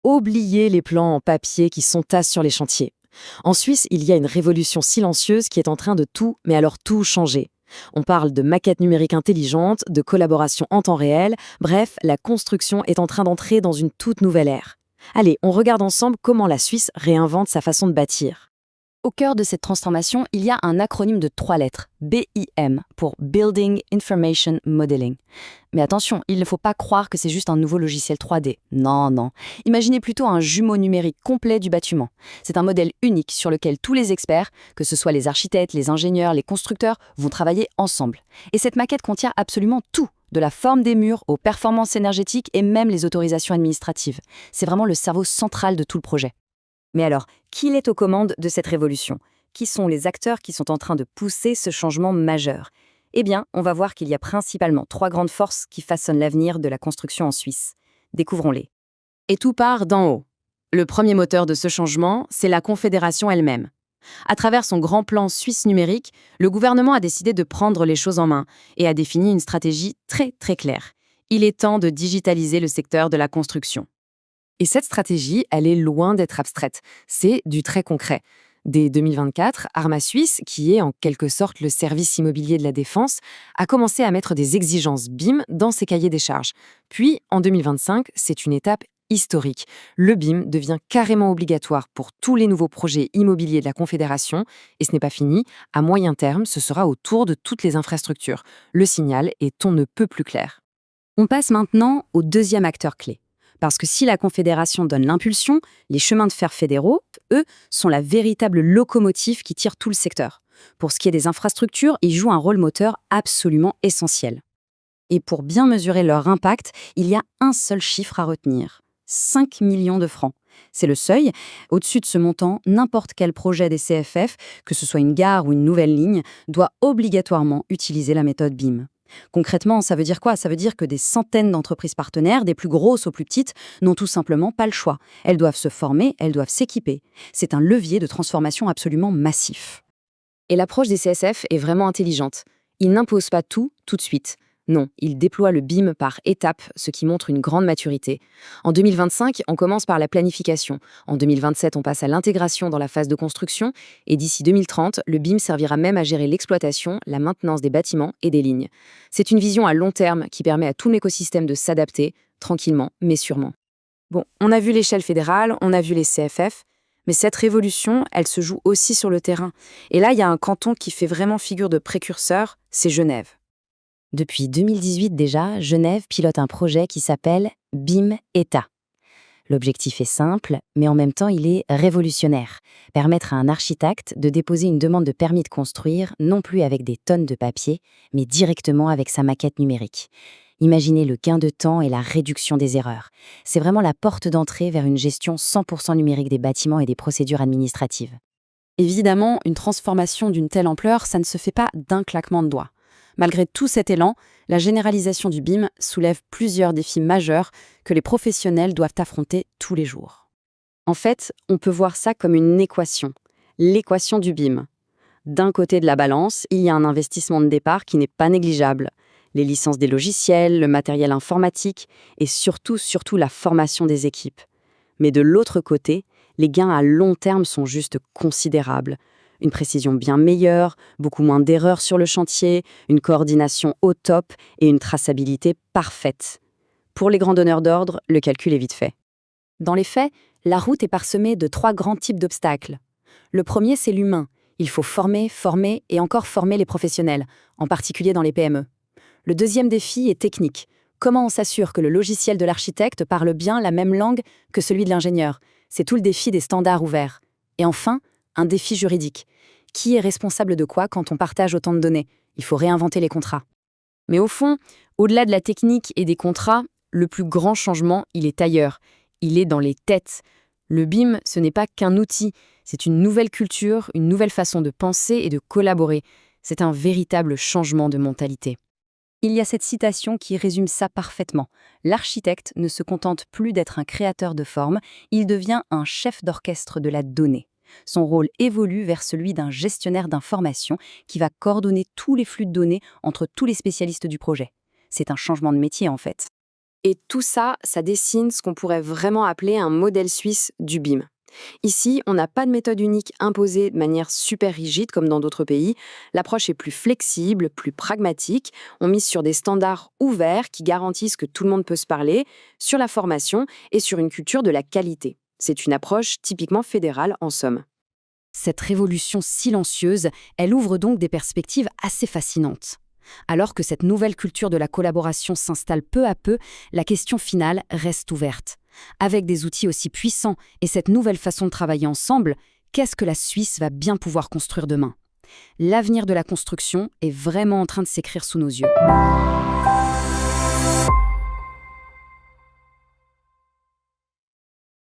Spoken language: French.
oubliez les plans en papier qui s'entassent sur les chantiers. En Suisse, il y a une révolution silencieuse qui est en train de tout, mais alors tout changer. On parle de maquettes numériques intelligentes, de collaboration en temps réel, bref, la construction est en train d'entrer dans une toute nouvelle ère. Allez, on regarde ensemble comment la Suisse réinvente sa façon de bâtir. Au cœur de cette transformation, il y a un acronyme de 3 lettres, BIM, pour Building Information Modeling. Mais attention, il ne faut pas croire que c'est juste un nouveau logiciel 3D. Non, non. Imaginez plutôt un jumeau numérique complet du bâtiment. C'est un modèle unique sur lequel tous les experts, que ce soit les architectes, les ingénieurs, les constructeurs, vont travailler ensemble. Et cette maquette contient absolument tout, de la forme des murs aux performances énergétiques et même les autorisations administratives. C'est vraiment le cerveau central de tout le projet. Mais alors, qui est aux commandes de cette révolution? Qui sont les acteurs qui sont en train de pousser ce changement majeur? Eh bien, on va voir qu'il y a principalement 3 grandes forces qui façonnent l'avenir de la construction en Suisse. Découvrons-les. Et tout part d'en haut. Le premier moteur de ce changement, c'est la Confédération elle-même. À travers son grand plan suisse numérique, le gouvernement a décidé de prendre les choses en main et a défini une stratégie très très claire. Il est temps de digitaliser le secteur de la construction. Et cette stratégie, elle est loin d'être abstraite. C'est du très concret. Dès 2024, Arma Suisse, qui est en quelque sorte le service immobilier de la défense, a commencé à mettre des exigences BIM dans ses cahiers des charges. Puis, en 2025, c'est une étape historique. Le BIM devient carrément obligatoire pour tous les nouveaux projets immobiliers de la Confédération. Et ce n'est pas fini. À moyen terme, ce sera au tour de toutes les infrastructures. Le signal est on ne peut plus clair. On passe maintenant au deuxième acteur clé. Parce que si la Confédération donne l'impulsion, les chemins de fer fédéraux, eux, sont la véritable locomotive qui tire tout le secteur. Pour ce qui est des infrastructures, ils jouent un rôle moteur absolument essentiel. Et pour bien mesurer leur impact, il y a un seul chiffre à retenir. 5 millions de francs. C'est le seuil. Au-dessus de ce montant, n'importe quel projet des CFF, que ce soit une gare ou une nouvelle ligne, doit obligatoirement utiliser la méthode BIM. Concrètement, ça veut dire quoi? Ça veut dire que des centaines d'entreprises partenaires, des plus grosses aux plus petites, n'ont tout simplement pas le choix. Elles doivent se former, elles doivent s'équiper. C'est un levier de transformation absolument massif. Et l'approche des CSF est vraiment intelligente. Ils n'imposent pas tout de suite. Non, ils déploient le BIM par étapes, ce qui montre une grande maturité. En 2025, on commence par la planification. En 2027, on passe à l'intégration dans la phase de construction. Et d'ici 2030, le BIM servira même à gérer l'exploitation, la maintenance des bâtiments et des lignes. C'est une vision à long terme qui permet à tout l'écosystème de s'adapter, tranquillement, mais sûrement. Bon, on a vu l'échelle fédérale, on a vu les CFF, mais cette révolution, elle se joue aussi sur le terrain. Et là, il y a un canton qui fait vraiment figure de précurseur, c'est Genève. Depuis 2018 déjà, Genève pilote un projet qui s'appelle BIM État. L'objectif est simple, mais en même temps il est révolutionnaire. Permettre à un architecte de déposer une demande de permis de construire, non plus avec des tonnes de papier, mais directement avec sa maquette numérique. Imaginez le gain de temps et la réduction des erreurs. C'est vraiment la porte d'entrée vers une gestion 100% numérique des bâtiments et des procédures administratives. Évidemment, une transformation d'une telle ampleur, ça ne se fait pas d'un claquement de doigts. Malgré tout cet élan, la généralisation du BIM soulève plusieurs défis majeurs que les professionnels doivent affronter tous les jours. En fait, on peut voir ça comme une équation, l'équation du BIM. D'un côté de la balance, il y a un investissement de départ qui n'est pas négligeable. Les licences des logiciels, le matériel informatique et surtout la formation des équipes. Mais de l'autre côté, les gains à long terme sont juste considérables. Une précision bien meilleure, beaucoup moins d'erreurs sur le chantier, une coordination au top et une traçabilité parfaite. Pour les grands donneurs d'ordre, le calcul est vite fait. Dans les faits, la route est parsemée de 3 grands types d'obstacles. Le premier, c'est l'humain. Il faut former et encore former les professionnels, en particulier dans les PME. Le deuxième défi est technique. Comment on s'assure que le logiciel de l'architecte parle bien la même langue que celui de l'ingénieur? C'est tout le défi des standards ouverts. Et enfin, un défi juridique. Qui est responsable de quoi quand on partage autant de données? Il faut réinventer les contrats. Mais au fond, au-delà de la technique et des contrats, le plus grand changement, il est ailleurs. Il est dans les têtes. Le BIM, ce n'est pas qu'un outil, c'est une nouvelle culture, une nouvelle façon de penser et de collaborer. C'est un véritable changement de mentalité. Il y a cette citation qui résume ça parfaitement. L'architecte ne se contente plus d'être un créateur de formes, il devient un chef d'orchestre de la donnée. Son rôle évolue vers celui d'un gestionnaire d'information qui va coordonner tous les flux de données entre tous les spécialistes du projet. C'est un changement de métier en fait. Et tout ça, ça dessine ce qu'on pourrait vraiment appeler un modèle suisse du BIM. Ici, on n'a pas de méthode unique imposée de manière super rigide comme dans d'autres pays. L'approche est plus flexible, plus pragmatique. On mise sur des standards ouverts qui garantissent que tout le monde peut se parler, sur la formation et sur une culture de la qualité. C'est une approche typiquement fédérale en somme. Cette révolution silencieuse, elle ouvre donc des perspectives assez fascinantes. Alors que cette nouvelle culture de la collaboration s'installe peu à peu, la question finale reste ouverte. Avec des outils aussi puissants et cette nouvelle façon de travailler ensemble, qu'est-ce que la Suisse va bien pouvoir construire demain ? L'avenir de la construction est vraiment en train de s'écrire sous nos yeux.